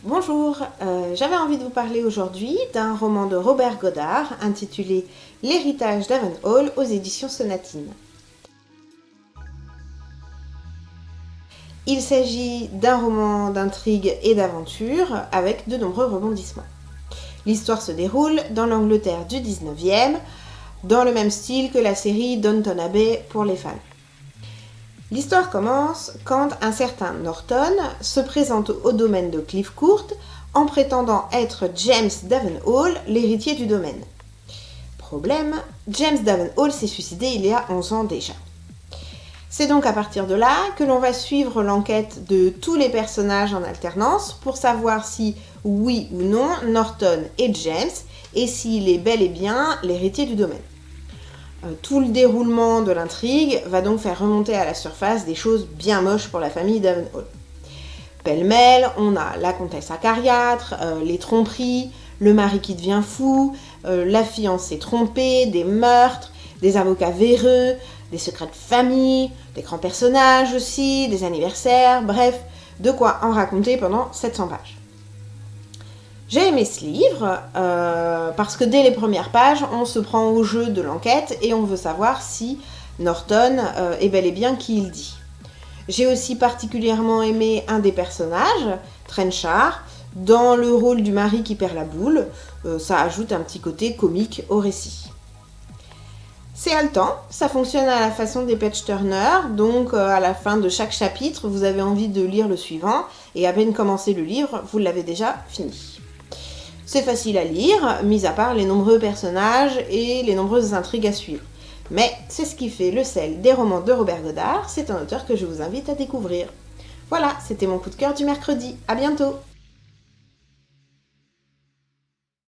Bonjour, j'avais envie de vous parler aujourd'hui d'un roman de Robert Goddard intitulé L'héritage d'Avenhall aux éditions Sonatine. Il s'agit d'un roman d'intrigue et d'aventure avec de nombreux rebondissements. L'histoire se déroule dans l'Angleterre du 19e, dans le même style que la série Downton Abbey pour les fans. L'histoire commence quand un certain Norton se présente au domaine de Cliffcourt en prétendant être James Davenhall, l'héritier du domaine. Problème, James Davenhall s'est suicidé il y a 11 ans déjà. C'est donc à partir de là que l'on va suivre l'enquête de tous les personnages en alternance pour savoir si, oui ou non, Norton est James et s'il est bel et bien l'héritier du domaine. Tout le déroulement de l'intrigue va donc faire remonter à la surface des choses bien moches pour la famille Davenhall. Pêle-mêle, on a la comtesse acariâtre, les tromperies, le mari qui devient fou, la fiancée trompée, des meurtres, des avocats véreux, des secrets de famille, des grands personnages aussi, des anniversaires, bref, de quoi en raconter pendant 700 pages. J'ai aimé ce livre parce que dès les premières pages, on se prend au jeu de l'enquête et on veut savoir si Norton est bel et bien qui il dit. J'ai aussi particulièrement aimé un des personnages, Trenchard, dans le rôle du mari qui perd la boule. Ça ajoute un petit côté comique au récit. C'est haletant, ça fonctionne à la façon des page-turners, donc à la fin de chaque chapitre, vous avez envie de lire le suivant, et à peine commencé le livre, vous l'avez déjà fini. C'est facile à lire, mis à part les nombreux personnages et les nombreuses intrigues à suivre. Mais c'est ce qui fait le sel des romans de Robert Goddard, c'est un auteur que je vous invite à découvrir. Voilà, c'était mon coup de cœur du mercredi, à bientôt!